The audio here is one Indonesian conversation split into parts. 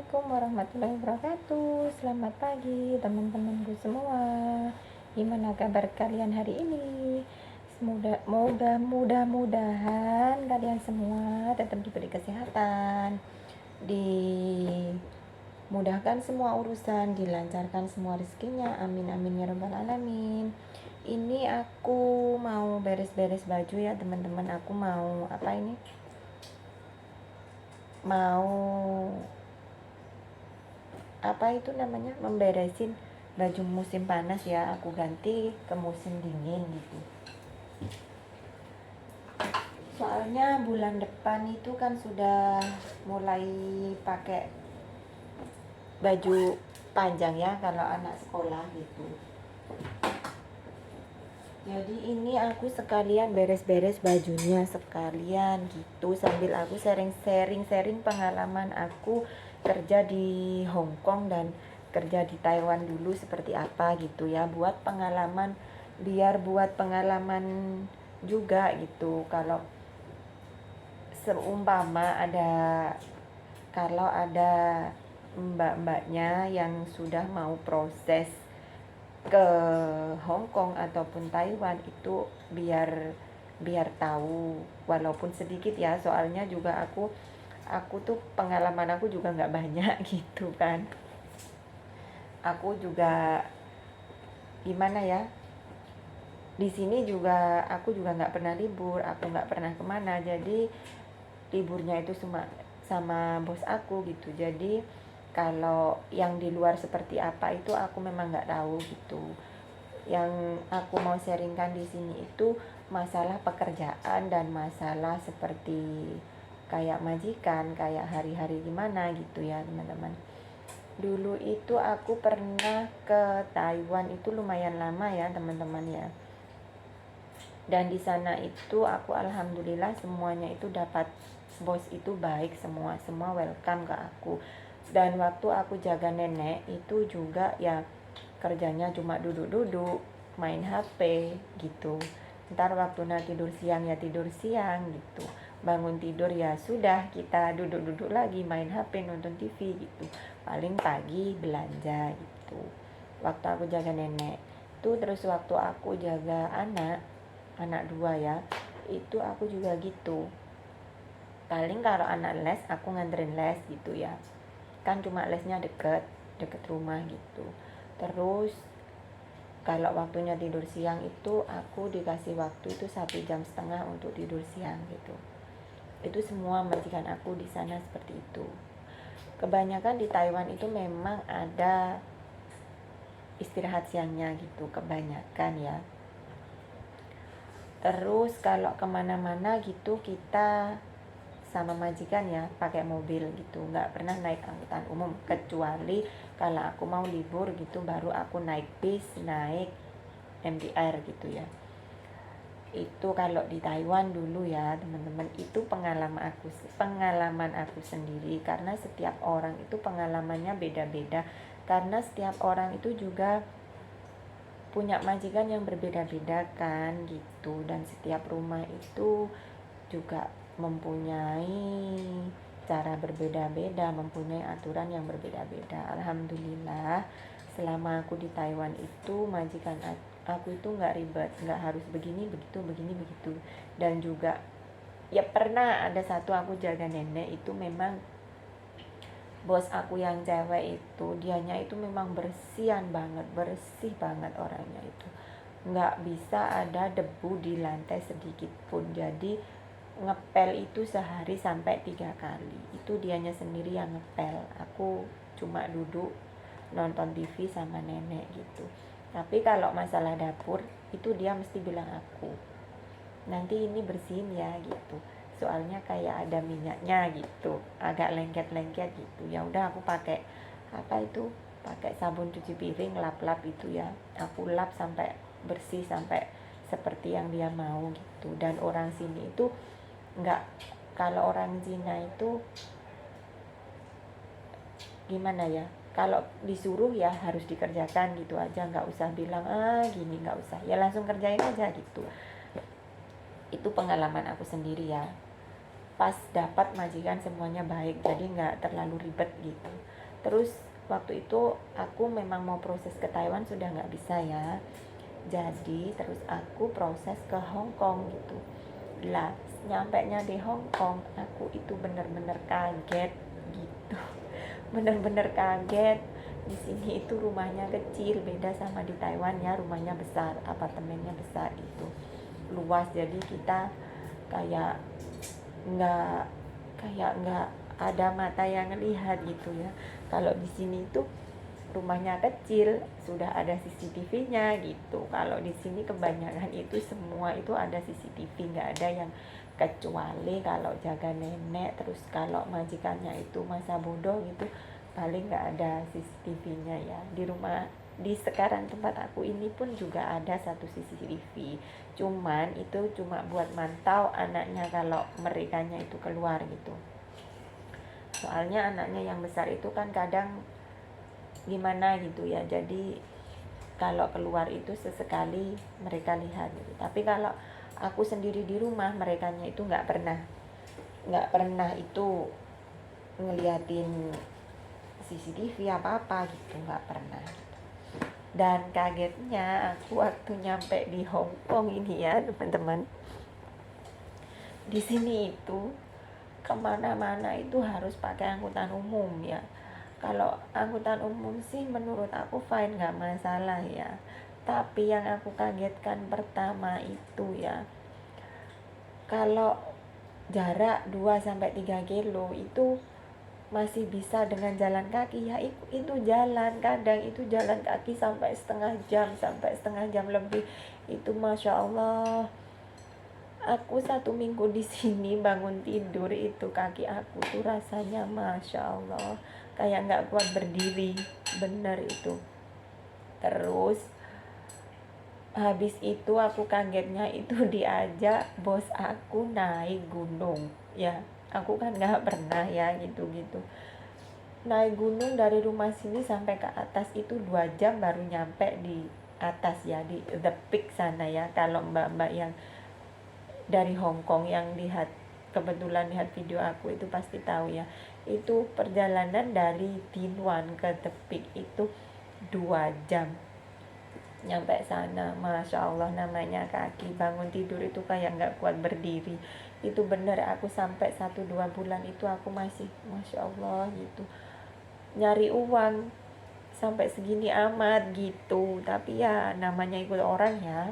Assalamualaikum warahmatullahi wabarakatuh. Selamat pagi teman-temanku semua. Gimana kabar kalian hari ini? Mudah-mudahan kalian semua tetap diberi kesehatan, dimudahkan semua urusan, dilancarkan semua rezekinya. Amin amin ya rabbal alamin. Ini aku mau beres-beres baju ya teman-teman. Aku mau itu namanya memberesin baju musim panas ya, aku ganti ke musim dingin gitu. Soalnya bulan depan itu kan sudah mulai pakai baju panjang ya kalau anak sekolah gitu. Jadi ini aku sekalian beres-beres bajunya sekalian gitu, sambil aku sharing pengalaman aku kerja di Hong Kong dan kerja di Taiwan dulu seperti apa gitu ya, buat pengalaman juga gitu. Kalau ada mbak-mbaknya yang sudah mau proses ke Hong Kong ataupun Taiwan itu biar tahu walaupun sedikit ya, soalnya juga aku tuh pengalaman aku juga nggak banyak gitu kan. Aku juga gimana ya, di sini juga aku juga nggak pernah libur, aku nggak pernah kemana, jadi liburnya itu sama bos aku gitu. Jadi kalau yang di luar seperti apa itu aku memang nggak tahu gitu. Yang aku mau sharingkan di sini itu masalah pekerjaan dan masalah seperti kayak majikan, kayak hari-hari gimana gitu ya teman-teman. Dulu itu aku pernah ke Taiwan, itu lumayan lama ya teman-teman ya. Dan di sana itu aku alhamdulillah semuanya itu dapat, bos itu baik, semua welcome ke aku. Dan waktu aku jaga nenek itu juga ya kerjanya cuma duduk-duduk main HP gitu. Ntar waktu tidur siang ya tidur siang gitu, bangun tidur ya sudah kita duduk-duduk lagi main HP nonton TV gitu. Paling pagi belanja gitu waktu aku jaga nenek tuh. Terus waktu aku jaga anak dua ya, itu aku juga gitu. Paling kalau anak les aku nganterin les gitu ya, kan cuma lesnya deket rumah gitu. Terus kalau waktunya tidur siang itu aku dikasih waktu itu 1,5 jam untuk tidur siang gitu. Itu semua majikan aku di sana seperti itu. Kebanyakan di Taiwan itu memang ada istirahat siangnya gitu, kebanyakan ya. Terus kalau kemana-mana gitu kita sama majikan ya pakai mobil gitu, nggak pernah naik angkutan umum, kecuali kalau aku mau libur gitu baru aku naik bis, naik MTR gitu ya. Itu kalau di Taiwan dulu ya teman-teman, itu pengalaman aku sendiri, karena setiap orang itu pengalamannya beda-beda, karena setiap orang itu juga punya majikan yang berbeda-beda kan gitu. Dan setiap rumah itu juga mempunyai cara berbeda-beda, mempunyai aturan yang berbeda-beda. Alhamdulillah selama aku di Taiwan itu majikan aku itu nggak ribet, nggak harus begini begitu. Dan juga ya pernah ada satu aku jaga nenek itu memang bos aku yang cewek itu dianya itu memang bersih banget orangnya itu, nggak bisa ada debu di lantai sedikit pun. Jadi ngepel itu sehari sampai 3 kali, itu dianya sendiri yang ngepel, aku cuma duduk nonton TV sama nenek gitu. Tapi kalau masalah dapur itu dia mesti bilang aku, nanti ini bersihin ya gitu, soalnya kayak ada minyaknya gitu, agak lengket-lengket gitu. Ya udah aku pakai pakai sabun cuci piring, lap-lap itu ya, aku lap sampai bersih, sampai seperti yang dia mau gitu. Dan orang sini itu enggak, kalau orang Cina itu gimana ya, kalau disuruh ya harus dikerjakan gitu aja, nggak usah bilang gini, nggak usah, ya langsung kerjain aja gitu. Itu pengalaman aku sendiri ya. pas dapat majikan semuanya baik, jadi nggak terlalu ribet gitu. Terus waktu itu aku memang mau proses ke Taiwan sudah nggak bisa ya, jadi terus aku proses ke Hong Kong gitu lah. Nyampenya di Hong Kong aku itu bener-bener kaget gitu. Bener-bener kaget. Di sini itu rumahnya kecil, beda sama di Taiwan ya, rumahnya besar, apartemennya besar itu luas, jadi kita kayak nggak nggak ada mata yang ngelihat gitu ya. Kalau di sini tuh rumahnya kecil, sudah ada CCTV-nya gitu. Kalau di sini kebanyakan itu semua itu ada CCTV, nggak ada yang kecuali kalau jaga nenek, terus kalau majikannya itu masa bodoh gitu, paling nggak ada CCTV-nya ya. Di rumah di sekarang tempat aku ini pun juga ada satu CCTV, cuman itu cuma buat mantau anaknya kalau merekanya itu keluar gitu. Soalnya anaknya yang besar itu kan kadang gimana gitu ya, jadi kalau keluar itu sesekali mereka lihat gitu. Tapi kalau aku sendiri di rumah, merekanya itu nggak pernah itu ngeliatin CCTV apa gitu, nggak pernah. Dan kagetnya aku waktu nyampe di Hong Kong ini ya teman-teman, di sini itu kemana-mana itu harus pakai angkutan umum ya. Kalau angkutan umum sih menurut aku fine, nggak masalah ya. Tapi yang aku kagetkan pertama itu ya, kalau jarak 2-3 kilo itu masih bisa dengan jalan kaki ya, itu jalan, kadang itu jalan kaki sampai setengah jam lebih. Itu Masya Allah, aku 1 minggu di sini bangun tidur itu kaki aku tuh rasanya Masya Allah kayak nggak kuat berdiri, bener itu. Terus habis itu aku kagetnya itu diajak bos aku naik gunung ya. Aku kan nggak pernah ya gitu-gitu. Naik gunung dari rumah sini sampai ke atas itu 2 jam baru nyampe di atas ya, di the peak sana ya. Kalau mbak-mbak yang dari Hong Kong yang kebetulan lihat video aku itu pasti tahu ya, itu perjalanan dari Din Wan ke The Peak itu 2 jam nyampe sana. Masya Allah, namanya kaki bangun tidur itu kayak nggak kuat berdiri. Itu bener, aku sampai 1-2 bulan itu aku masih Masya Allah gitu, nyari uang sampai segini amat gitu. Tapi ya namanya ikut orang ya.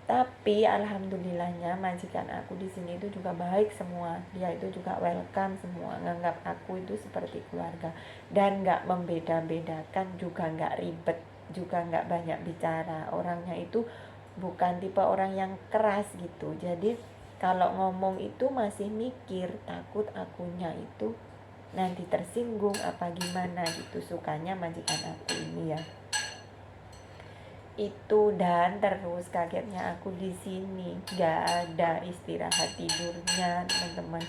Tapi alhamdulillahnya majikan aku di sini itu juga baik semua. Dia itu juga welcome semua, nganggap aku itu seperti keluarga dan nggak membeda-bedakan, juga nggak ribet, juga nggak banyak bicara. Orangnya itu bukan tipe orang yang keras gitu. Jadi kalau ngomong itu masih mikir, takut akunya itu nanti tersinggung apa gimana gitu. Sukanya majikan aku ini ya itu. Dan terus kagetnya aku di sini gak ada istirahat tidurnya teman-teman.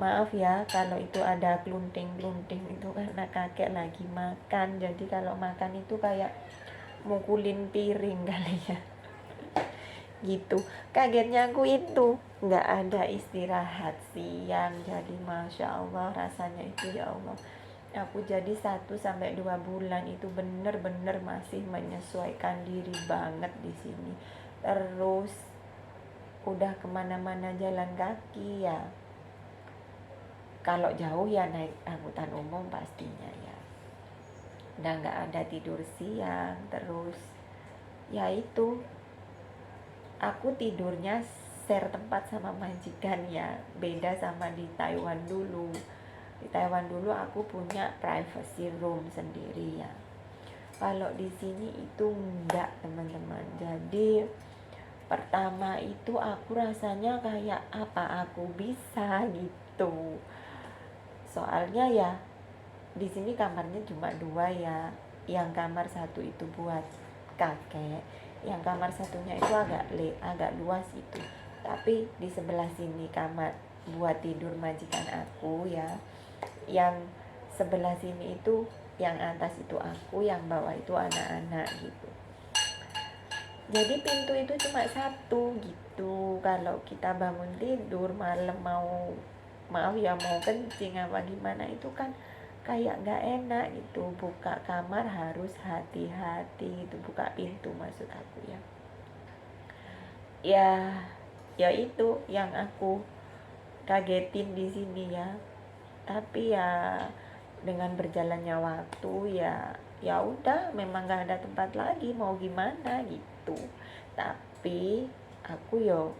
Maaf ya kalau itu ada klunting-klunting, itu karena kakek lagi makan, jadi kalau makan itu kayak mukulin piring kali ya gitu. Kagetnya aku itu nggak ada istirahat siang, jadi Masya Allah rasanya itu ya Allah. Aku jadi 1-2 bulan itu bener-bener masih menyesuaikan diri banget di sini. Terus udah kemana-mana jalan kaki ya, kalau jauh ya naik angkutan umum pastinya ya. Udah nggak ada tidur siang. Terus ya itu, aku tidurnya share tempat sama majikan ya, beda sama di Taiwan dulu. Di Taiwan dulu aku punya privacy room sendiri ya. Kalau di sini itu enggak teman-teman. Jadi pertama itu aku rasanya kayak apa aku bisa gitu. Soalnya ya di sini kamarnya cuma 2 ya. Yang kamar satu itu buat kakek, yang kamar satunya itu agak luas itu. Tapi di sebelah sini kamar buat tidur majikan aku ya. Yang sebelah sini itu, yang atas itu aku, yang bawah itu anak-anak gitu. Jadi pintu itu cuma satu gitu. Kalau kita bangun tidur malam mau maaf ya mau kencing apa gimana itu kan kayak nggak enak gitu. Buka kamar harus hati-hati itu, buka pintu maksud aku ya. Ya itu yang aku kagetin di sini ya. Tapi ya dengan berjalannya waktu ya udah, memang nggak ada tempat lagi, mau gimana gitu. Tapi aku yo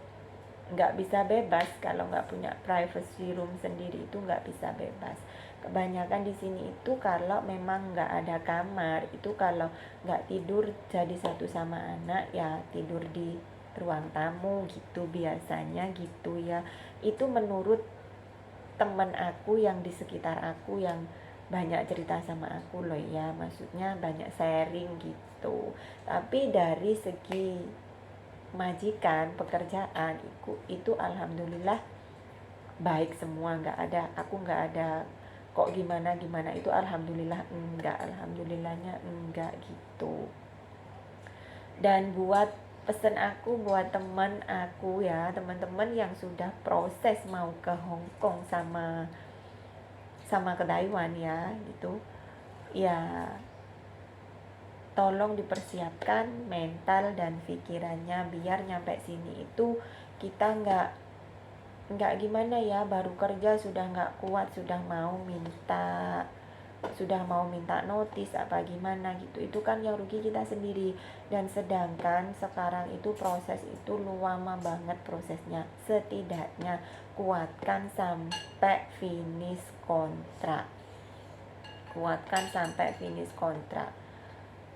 nggak bisa bebas kalau nggak punya privacy room sendiri, itu nggak bisa bebas. Kebanyakan di sini itu kalau memang nggak ada kamar, itu kalau nggak tidur jadi satu sama anak ya tidur di ruang tamu gitu biasanya gitu ya. Itu menurut teman aku yang di sekitar aku yang banyak cerita sama aku loh ya, maksudnya banyak sharing gitu. Tapi dari segi majikan pekerjaan itu alhamdulillah baik semua, aku nggak ada kok gimana gimana, itu alhamdulillah enggak, alhamdulillahnya enggak gitu. Dan buat pesan aku buat teman aku ya, teman-teman yang sudah proses mau ke Hong Kong sama ke Taiwan ya gitu ya, tolong dipersiapkan mental dan pikirannya biar nyampe sini itu kita nggak gimana ya, baru kerja sudah nggak kuat, sudah mau minta notis apa gimana gitu. Itu kan yang rugi kita sendiri. Dan sedangkan sekarang itu proses itu lama banget prosesnya. Setidaknya kuatkan sampai finish kontrak,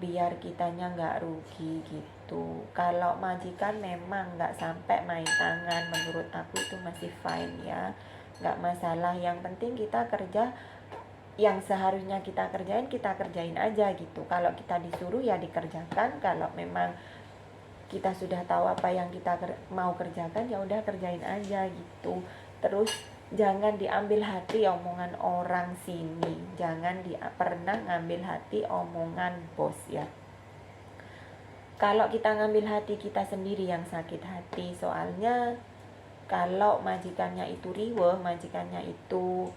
biar kitanya nggak rugi gitu. Kalau majikan memang nggak sampai main tangan, menurut aku itu masih fine ya, nggak masalah. Yang penting kita kerja yang seharusnya kita kerjain aja gitu. Kalau kita disuruh ya dikerjakan, kalau memang kita sudah tahu apa yang kita mau kerjakan ya udah kerjain aja gitu. Terus jangan diambil hati omongan orang sini, jangan pernah ngambil hati omongan bos ya. Kalau kita ngambil hati, kita sendiri yang sakit hati. Soalnya kalau majikannya itu riweh, majikannya itu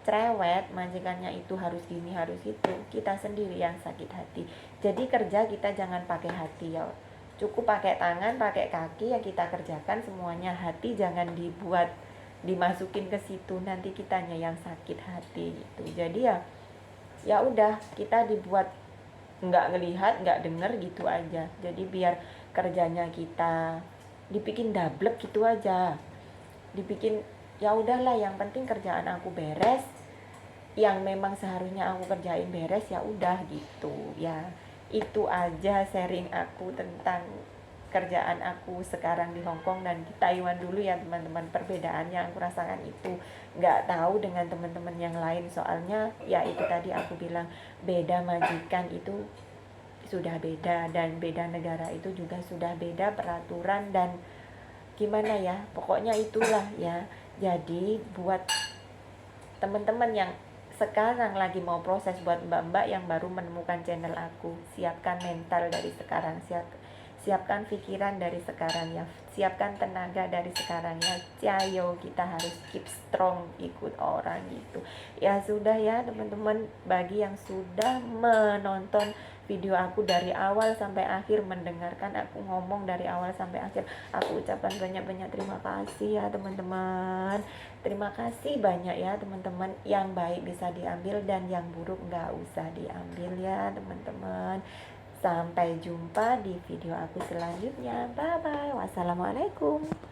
cerewet, majikannya itu harus gini harus itu, kita sendiri yang sakit hati. Jadi kerja kita jangan pakai hati ya, cukup pakai tangan pakai kaki ya kita kerjakan semuanya. Hati jangan dimasukin ke situ, nanti kitanya yang sakit hati gitu. Jadi ya udah, kita dibuat nggak ngelihat nggak denger gitu aja. Jadi biar kerjanya kita dibikin double gitu aja, dibikin ya udahlah, yang penting kerjaan aku beres, yang memang seharusnya aku kerjain beres ya udah gitu ya. Itu aja sharing aku tentang kerjaan aku sekarang di Hong Kong dan di Taiwan dulu ya teman-teman. Perbedaannya aku rasakan itu nggak tahu dengan teman-teman yang lain, soalnya ya itu tadi aku bilang beda majikan itu sudah beda, dan beda negara itu juga sudah beda peraturan dan gimana ya, pokoknya itulah ya. Jadi buat teman-teman yang sekarang lagi mau proses, buat mbak-mbak yang baru menemukan channel aku, siapkan mental dari sekarang, siapkan pikiran dari sekarang ya, siapkan tenaga dari sekarang ya. Cayo, kita harus keep strong, ikut orang gitu ya. Sudah ya teman-teman, bagi yang sudah menonton video aku dari awal sampai akhir, mendengarkan aku ngomong dari awal sampai akhir, aku ucapkan banyak-banyak terima kasih ya teman-teman. Terima kasih banyak ya teman-teman. Yang baik bisa diambil dan yang buruk nggak usah diambil ya teman-teman. Sampai jumpa di video aku selanjutnya. Bye bye. Wassalamualaikum.